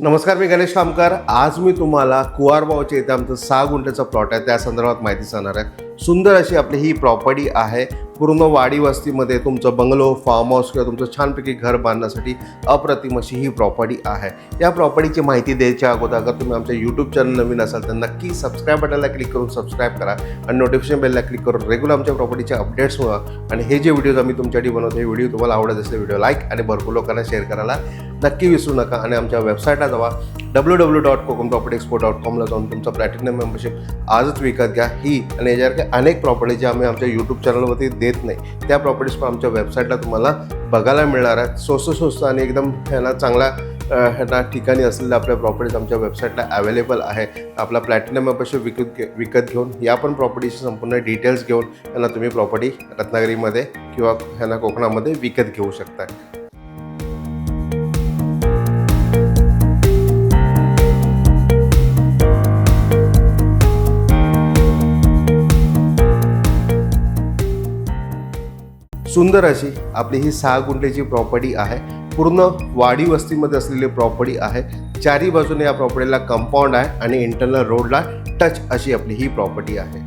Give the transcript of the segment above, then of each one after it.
नमस्कार, मी गणेश कामकर. आज मी तुम्हाला कुवारबावच्या इथे आमचं 6 गुंठ्याचा प्लॉट आहे त्या संदर्भात माहिती सांगणार आहे. सुंदर अशी आपली ही प्रॉपर्टी आहे. पूर्ण वाडी वस्तीमध्ये तुमचं बंगलो, फार्म हाऊस किंवा तुमचं छानपैकी घर बांधण्यासाठी अप्रतिम अशी ही प्रॉपर्टी आहे. या प्रॉपर्टीची माहिती द्यायच्या अगोदर अगर तुम्ही आमच्या यूट्यूब चॅनल नवीन असाल तर नक्की सबस्क्राईब बटनला क्लिक करून सबस्क्राईब करा आणि नोटिफिकेशन बेलला क्लिक करून रेग्युलर आमच्या प्रॉपर्टीचे अपडेट्स मिळवा. आणि हे जे व्हिडिओज आम्ही तुमच्यासाठी बनवतो हे व्हिडिओ तुम्हाला आवडत असेल व्हिडिओ लाईक आणि भरपूर लोकांना शेअर करायला नक्की विसरू नका. आणि आमच्या वेबसाईटला जावा www.kokumpropertyexpo.com ला जाऊन तुमचा प्लॅटिनम मेंबरशिप आजच विकत घ्या. ही आणि याच्यासारख्या अनेक प्रॉपर्टीज ज्या आम्ही आमच्या यूट्यूब चॅनलवरती देत नाही त्या प्रॉपर्टीज पण आमच्या वेबसाईटला तुम्हाला बघायला मिळणार आहेत. स्वस्त आणि एकदम ह्यांना चांगल्या ह्यांना ठिकाणी असलेल्या आपल्या प्रॉपर्टीज आमच्या वेबसाईटला अवेलेबल आहे. आपला प्लॅटिनम मेंबरशिप विकत घेऊन या पण प्रॉपर्टीची संपूर्ण डिटेल्स घेऊन ह्यांना तुम्ही प्रॉपर्टी रत्नागिरीमध्ये किंवा ह्यांना कोकणामध्ये विकत घेऊ शकता. सुंदर अशी आपली ही 6 गुंठ्याची प्रॉपर्टी आहे. पूर्ण वाडी वस्तीमध्ये असलेली प्रॉपर्टी आहे. चारी बाजूने या प्रॉपर्टीला कंपाऊंड आहे आणि इंटरनल रोडला टच अशी आपली ही प्रॉपर्टी आहे.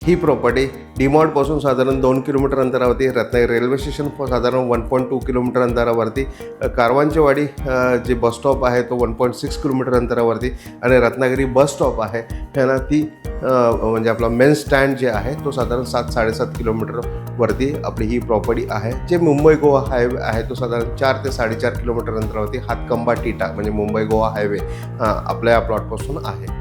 ही प्रॉपर्टी डीमॉल्टपासून साधारण 2 किलोमीटर अंतरावरती, रत्नागिरी रेल्वे स्टेशन साधारण 1.2 किलोमीटर अंतरावरती, कारवांचेवाडी जे बस स्टॉप आहे तो 1.6 किलोमीटर अंतरावरती आणि रत्नागिरी बस स्टॉप आहे ह्याला ती म्हणजे आपला मेन स्टँड जे आहे तो साधारण 7-7.5 किलोमीटरवरती आपली ही प्रॉपर्टी आहे. जे मुंबई गोवा हायवे आहे तो साधारण 4 ते 4.5 किलोमीटर अंतरावरती हातकंबा टिटा म्हणजे मुंबई गोवा हायवे आपल्या या प्लॉटपासून आहे.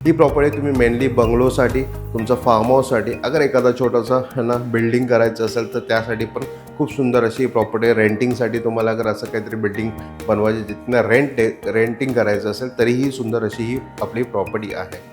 ही प्रॉपर्टी तुम्ही मेनली बंगलोसाठी, तुमचं फार्म हाऊससाठी, अगर एखादा छोटासा ह्यांना बिल्डिंग करायचं असेल तर त्यासाठी पण खूप सुंदर अशी प्रॉपर्टी. रेंटिंगसाठी तुम्हाला अगर असं काहीतरी बिल्डिंग बनवायची जिथनं रेंटिंग करायचं असेल तरीही सुंदर अशी ही आपली प्रॉपर्टी आहे.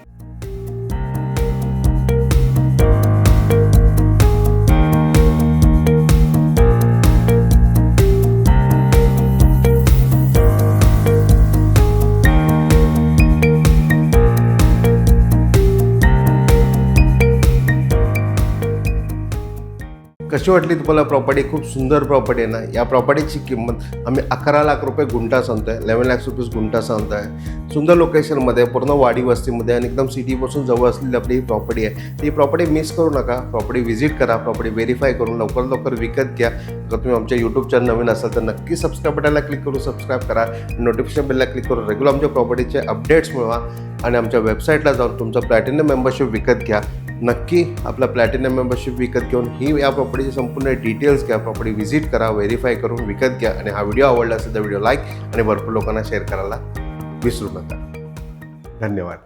कशी वाटली तुम्हाला प्रॉपर्टी? खूप सुंदर प्रॉपर्टी आहे ना. या प्रॉपर्टीची किंमत आम्ही 11 लाख रुपये गुंठा सांगतो आहे. 11 लाख रुपीज गुंठा सांगतो आहे. सुंदर लोकेशनमध्ये, पूर्ण वाडी वस्तीमध्ये आणि एकदम सिटीपासून जवळ असलेली आपली ही प्रॉपर्टी आहे. ती प्रॉपर्टी मिस करू नका. प्रॉपर्टी व्हिजिट करा, प्रॉपर्टी व्हेरीफाय करून लवकर विकत घ्या. जर तुम्ही आमच्या यूट्यूब चॅनल नवीन असाल तर नक्की सबस्क्राईब बटनला क्लिक करून सबस्क्राईब करा. नोटिफिकेशन बेलला क्लिक करून रेग्युलर आमच्या प्रॉपर्टीचे अपडेट्स मिळवा आणि आमच्या वेबसाईटला जाऊन तुमचं प्लॅटिनम मेंबरशिप विकत घ्या. नक्की आपला प्लॅटिनम मेंबरशिप विकत घेऊन ही या प्रॉपर्टीची संपूर्ण डिटेल्स घ्या. प्रॉपर्टी व्हिजिट करा, व्हेरीफाय करून विकत घ्या. आणि हा व्हिडिओ आवडला असेल तर व्हिडिओ लाईक आणि भरपूर लोकांना शेअर करायला विसरू नका. धन्यवाद.